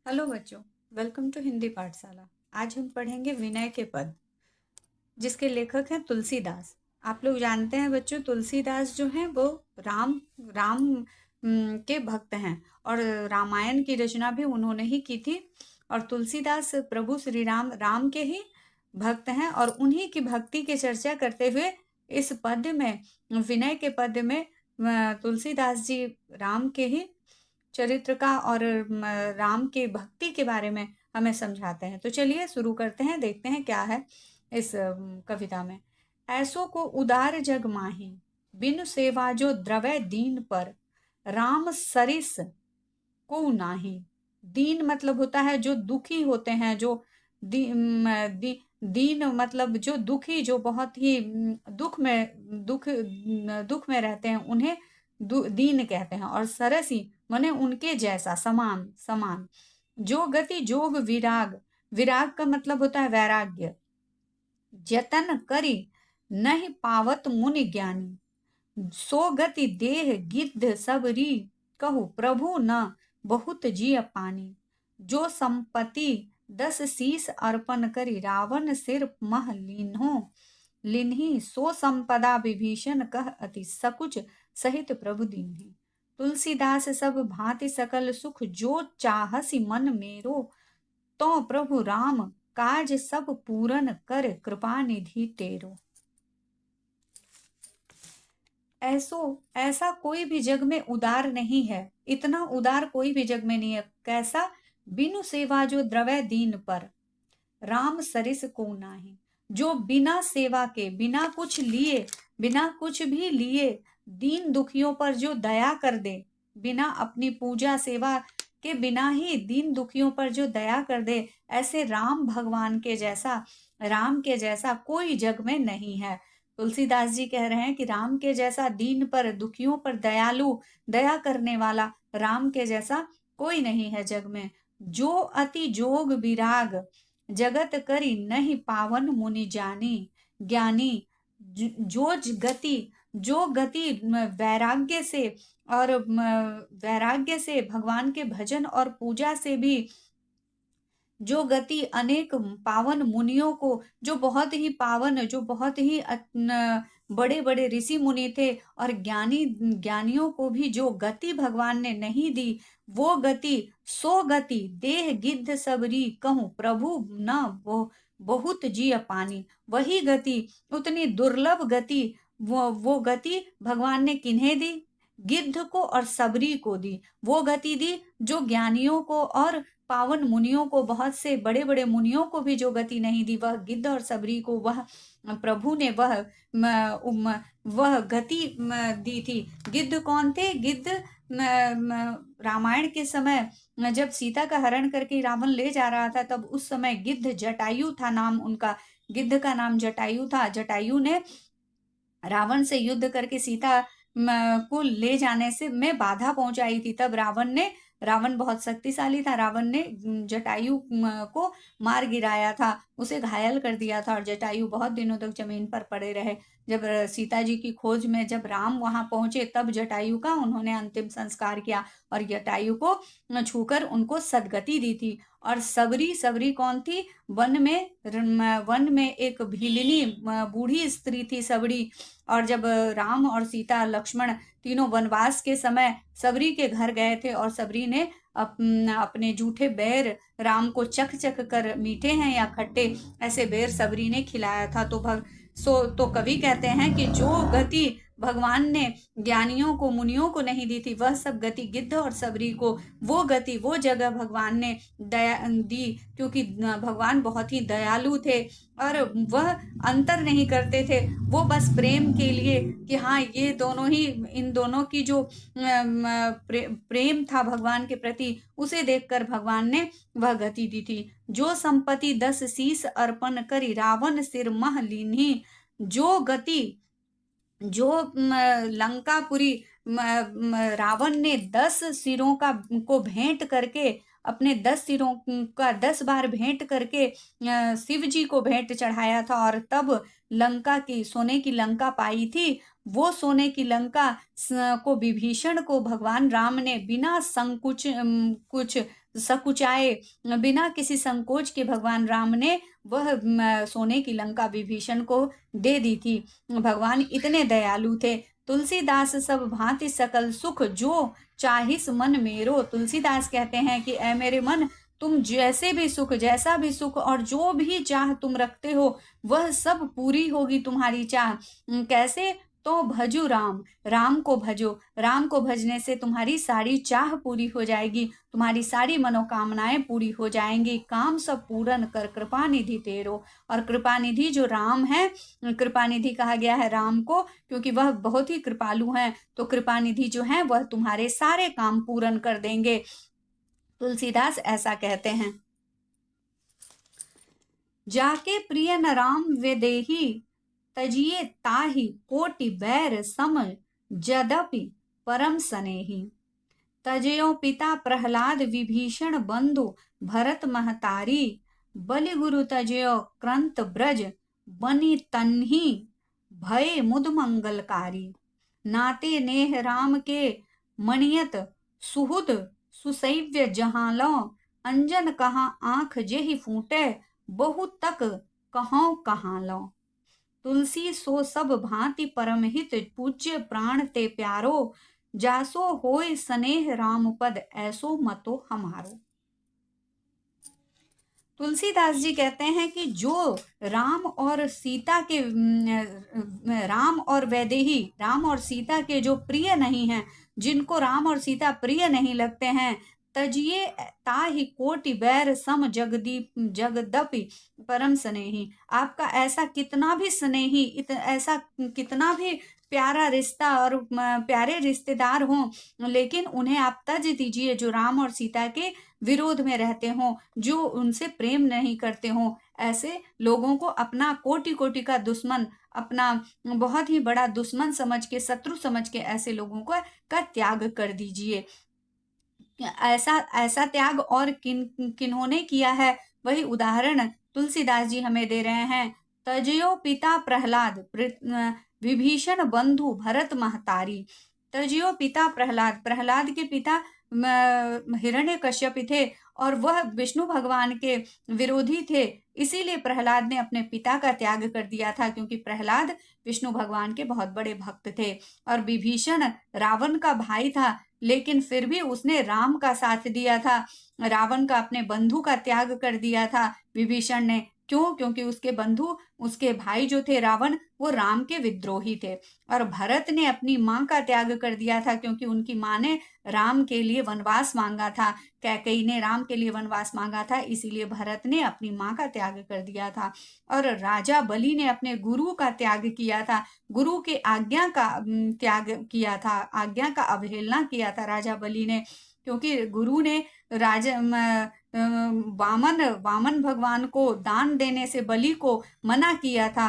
Hello बच्चों, welcome to Hindi पाठशाला। आज हम पढ़ेंगे विनय के पद, जिसके लेखक हैं तुलसीदास। आप लोग जानते हैं बच्चों, तुलसीदास जो हैं वो राम राम के भक्त हैं और रामायण की रचना भी उन्होंने ही की थी। और तुलसीदास प्रभु श्री राम राम के ही भक्त हैं और उन्हीं की भक्ति की चर्चा करते हुए इस पद्य में, विनय के पद्य में, तुलसीदास जी राम के ही चरित्र का और राम के भक्ति के बारे में हमें समझाते हैं। तो चलिए शुरू करते हैं, देखते हैं क्या है इस कविता में। ऐसो को उदार जग माही, बिनु सेवा जो द्रवै दीन पर, राम सरिस को नाही। दीन मतलब होता है जो दुखी होते हैं, जो दीन मतलब जो दुखी, जो बहुत ही दुख में रहते हैं, उन्हें दीन कहते हैं। और सरसी माने उनके जैसा, समान समान। जो गति जोग विराग, विराग का मतलब होता है वैराग्य। जतन करी नहीं पावत मुनि ज्ञानी, सो गति देह गिद्ध सबरी, कहु प्रभु न बहुत जिय पानी। जो संपत्ति 10 शीस अर्पण करी, रावण सिर मह लिन्ही, सो संपदा विभीषण कह अति सकुच, सहित प्रभु दीन्ही। तुलसीदास सब भांति सकल सुख, जो चाहसी मन मेरो, तो प्रभु राम काज सब पूरन कर, कृपा निधि तेरो। ऐसा कोई भी जग में उदार नहीं है, इतना उदार कोई भी जग में नहीं है। कैसा? बिनु सेवा जो द्रवै दीन पर, राम सरिस को नाही। जो बिना सेवा के, बिना कुछ लिए, बिना कुछ भी लिए दीन दुखियों पर जो दया कर दे, बिना अपनी पूजा सेवा के बिना ही दीन दुखियों पर जो दया कर दे, ऐसे राम भगवान के जैसा, राम के जैसा कोई जग में नहीं है। तुलसीदास जी कह रहे हैं कि राम के जैसा दीन पर, दुखियों पर दयालु, दया करने वाला राम के जैसा कोई नहीं है जग में। जो अति जोग विराग, जगत करी नहीं पावन मुनि जानी ज्ञानी। जो गति वैराग्य से, और वैराग्य से, भगवान के भजन और पूजा से भी, जो गति अनेक पावन मुनियों को, जो बहुत ही पावन, जो बहुत ही बड़े बड़े ऋषि मुनि थे और ज्ञानियों को भी जो गति भगवान ने नहीं दी, वो गति, सो गति देह गिद्ध सबरी, कहूँ प्रभु न वो बहुत जिय पानी। वही गति, उतनी दुर्लभ गति, वो गति भगवान ने किन्हें दी? गिद्ध को और सबरी को दी। वो गति दी जो ज्ञानियों को और पावन मुनियों को, बहुत से बड़े बड़े मुनियों को भी जो गति नहीं दी, वह गिद्ध और सबरी को वह प्रभु ने वह गति दी थी। गिद्ध कौन थे? गिद्ध रामायण के समय जब सीता का हरण करके रावण ले जा रहा था, तब उस समय गिद्ध, जटायु था नाम उनका, गिद्ध का नाम जटायु था। जटायु ने रावण से युद्ध करके सीता को ले जाने से में बाधा पहुंचाई थी। तब रावण बहुत शक्तिशाली था, रावण ने जटायु को मार गिराया था, उसे घायल कर दिया था और जटायु बहुत दिनों तक जमीन पर पड़े रहे। जब सीता जी की खोज में जब राम वहां पहुंचे, तब जटायु का उन्होंने अंतिम संस्कार किया और जटायु को छूकर उनको सदगति दी थी। और सबरी कौन थी? वन में एक भीलिनी बूढ़ी स्त्री थी सबरी। और जब राम और सीता, लक्ष्मण तीनों वनवास के समय सबरी के घर गए थे और सबरी ने अपने जूठे बेर राम को चख चख कर, मीठे हैं या खट्टे, ऐसे बेर सबरी ने खिलाया था। तो कवि कहते हैं कि जो गति भगवान ने ज्ञानियों को, मुनियों को नहीं दी थी, वह सब गति गिद्ध और सबरी को, वो गति, वो जगह भगवान ने दया दी, क्योंकि भगवान बहुत ही दयालु थे और वह अंतर नहीं करते थे। वो बस प्रेम के लिए कि हाँ, ये दोनों ही, इन दोनों की जो प्रेम था भगवान के प्रति, उसे देखकर भगवान ने वह गति दी थी। जो संपत्ति 10 शीस अर्पण करी, रावण सिर मह लीन्ही। जो गति, जो लंकापुरी रावण ने 10 सिरों को भेंट करके, अपने 10 सिरों का 10 बार भेंट करके शिव जी को भेंट चढ़ाया था और तब लंका की, सोने की लंका पाई थी। वो सोने की लंका को, विभीषण को भगवान राम ने बिना संकुच कुछ सकुचाए, बिना किसी संकोच के भगवान राम ने वह सोने की लंका विभीषण को दे दी थी। भगवान इतने दयालु थे। तुलसीदास सब भांति सकल सुख जो चाहिस मन मेरो। तुलसीदास कहते हैं कि ऐ मेरे मन, तुम जैसे भी सुख, जैसा भी सुख और जो भी चाह तुम रखते हो वह सब पूरी होगी तुम्हारी चाह। कैसे? तो भजू राम, राम को भजो। राम को भजने से तुम्हारी सारी चाह पूरी हो जाएगी, तुम्हारी सारी मनोकामनाएं पूरी हो जाएंगी। काम सब पूर्ण कर कृपा निधि तेरो। और कृपा निधि जो राम है, कृपा निधि कहा गया है राम को क्योंकि वह बहुत ही कृपालु हैं। तो कृपा निधि जो है वह तुम्हारे सारे काम पूर्ण कर देंगे। तुलसीदास ऐसा कहते हैं। जाके प्रिय न राम वे देही, तजिए ताहि कोटि बैर सम जदपि परम सनेही। तजयो पिता प्रहलाद विभीषण बंधु भरत महतारी, बलि गुरु तजयो क्रंत ब्रज बनी तन्ही, भय मुद मंगलकारी। नाते नेह राम के मणियत सुहुद सुसैव्य जहाँ लो, अंजन कहाँ आंख जेहि फूटे, बहु तक कहाँ कहाँ लो। तुलसी सो सब भांति परमहित, पूज्य प्राण ते प्यारो, जासो होय स्नेह राम पद, ऐसो मतो हमारो। तुलसीदास जी कहते हैं कि जो राम और सीता के राम और वैदेही, राम और सीता के जो प्रिय नहीं हैं, जिनको राम और सीता प्रिय नहीं लगते हैं, तजिए ताहि कोटि बैर सम जगदीप जगदपि परम स्नेही। आपका ऐसा कितना भी स्नेही, ऐसा कितना भी प्यारा रिश्ता और प्यारे रिश्तेदार हों, लेकिन उन्हें आप तज दीजिए जो राम और सीता के विरोध में रहते हों, जो उनसे प्रेम नहीं करते हों। ऐसे लोगों को अपना कोटि कोटि का दुश्मन, अपना बहुत ही बड़ा दुश्मन समझ के, शत्रु समझ के ऐसे लोगों का त्याग कर दीजिए। ऐसा ऐसा त्याग और किन्होंने किया है, वही उदाहरण तुलसीदास जी हमें दे रहे हैं। तजयो पिता प्रहलाद विभीषण बंधु भरत महतारी। तजयो पिता प्रहलाद, प्रहलाद के पिता हिरण्यकश्यप थे और वह विष्णु भगवान के विरोधी थे। इसीलिए प्रहलाद ने अपने पिता का त्याग कर दिया था, क्योंकि प्रहलाद विष्णु भगवान के बहुत बड़े भक्त थे। और विभीषण रावण का भाई था, लेकिन फिर भी उसने राम का साथ दिया था। रावण का, अपने बंधु का त्याग कर दिया था विभीषण ने। क्यों? क्योंकि उसके बंधु, उसके भाई जो थे रावण, वो राम के विद्रोही थे। और भरत ने अपनी माँ का त्याग कर दिया था, क्योंकि उनकी माँ ने राम के लिए वनवास मांगा था। कैकेयी ने राम के लिए वनवास मांगा था, इसीलिए भरत ने अपनी माँ का त्याग कर दिया था। और राजा बलि ने अपने गुरु का त्याग किया था, गुरु के आज्ञा का त्याग किया था, आज्ञा का अवहेलना किया था राजा बलि ने। क्योंकि गुरु ने राजा वामन भगवान को दान देने से बलि को मना किया था।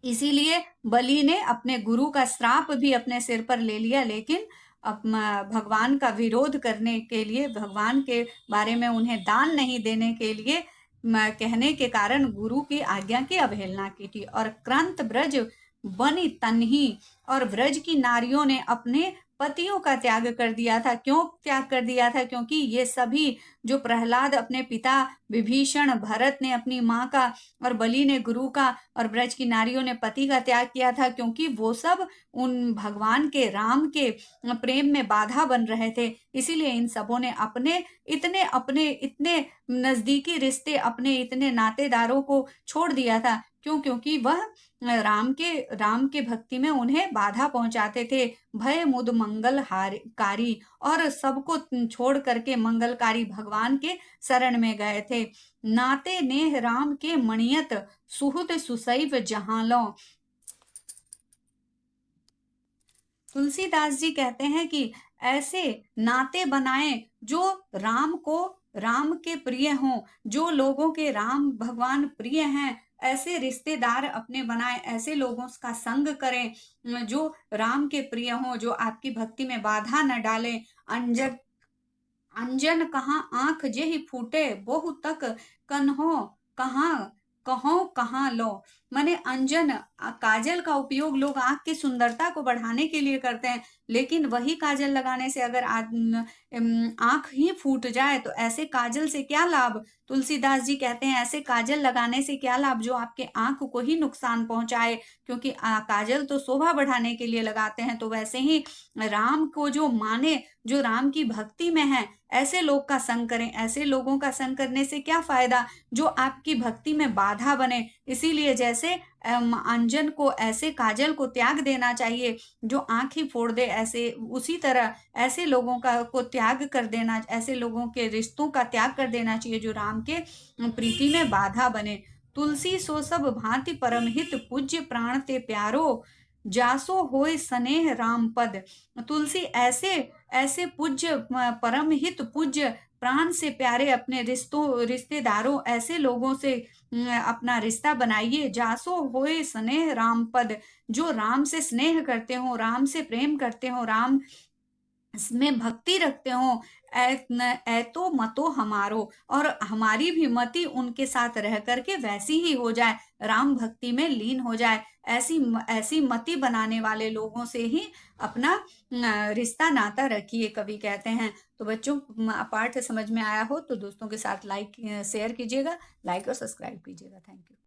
इसीलिए बलि ने अपने गुरु का श्राप भी अपने सिर पर ले लिया, लेकिन भगवान का विरोध करने के लिए, भगवान के बारे में उन्हें दान नहीं देने के लिए कहने के कारण गुरु की आज्ञा की अवहेलना की थी। और क्रांत ब्रज बनी तन्ही, और ब्रज की नारियों ने अपने पतियों का त्याग कर दिया था। क्यों त्याग कर दिया था? क्योंकि ये सभी, जो प्रहलाद अपने पिता, विभीषण, भरत ने अपनी माँ का, और बलि ने गुरु का, और ब्रज की नारियों ने पति का त्याग किया था, क्योंकि वो सब उन भगवान के, राम के प्रेम में बाधा बन रहे थे। इसीलिए इन सबों ने अपने इतने नजदीकी रिश्ते, अपने इतने नातेदारों को छोड़ दिया था। क्यों? क्योंकि वह राम के भक्ति में उन्हें बाधा पहुंचाते थे। भय मुद मंगलकारी, और सबको छोड़ करके मंगलकारी भगवान के शरण में गए थे। नाते नेह राम के मणियत, सुहुद सुसैव जहां लो। तुलसीदास जी कहते हैं कि ऐसे नाते बनाएं जो राम के प्रिय हों, जो लोगों के राम भगवान प्रिय हैं, ऐसे रिश्तेदार अपने बनाएं, ऐसे लोगों का संग करें जो राम के प्रिय हों, जो आपकी भक्ति में बाधा न डालें। अंजन कहाँ आंख जेहि फूटे, बहु तक कन्हो कहाँ कहो कहाँ लो। माने अंजन काजल का उपयोग लोग आंख की सुंदरता को बढ़ाने के लिए करते हैं, लेकिन वही काजल लगाने से अगर आंख ही फूट जाए तो ऐसे काजल से क्या लाभ। तुलसीदास जी कहते हैं ऐसे काजल लगाने से क्या लाभ जो आपके आंख को ही नुकसान पहुंचाए, क्योंकि काजल तो शोभा बढ़ाने के लिए लगाते हैं। तो वैसे ही राम को जो माने, जो राम की भक्ति में है, ऐसे लोग का संग करें। ऐसे लोगों का संग करने से क्या फायदा जो आपकी भक्ति में बाधा बने। इसीलिए जैसे अंजन को, ऐसे काजल को त्याग देना चाहिए जो आंख ही फोड़ दे, ऐसे उसी तरह ऐसे लोगों का को त्याग कर देना, ऐसे लोगों के रिश्तों का त्याग कर देना चाहिए जो राम के प्रीति में बाधा बने। तुलसी सो सब भांति परम हित, पूज्य प्राण ते प्यारो, जासो होय स्नेह राम पद। तुलसी ऐसे ऐसे पूज्य परम हित, पूज्य प्राण से प्यारे अपने रिश्तेदारों, ऐसे लोगों से अपना रिश्ता बनाइए। जासो होए स्नेह राम पद, जो राम से स्नेह करते हो, राम से प्रेम करते हो, राम में भक्ति रखते हो। ऐतो मतो हमारो, और हमारी भी मति उनके साथ रह करके वैसी ही हो जाए, राम भक्ति में लीन हो जाए। ऐसी ऐसी मति बनाने वाले लोगों से ही अपना रिश्ता नाता रखिए, कवि कहते हैं। तो बच्चों, पाठ समझ में आया हो तो दोस्तों के साथ लाइक शेयर कीजिएगा, लाइक और सब्सक्राइब कीजिएगा। Thank you.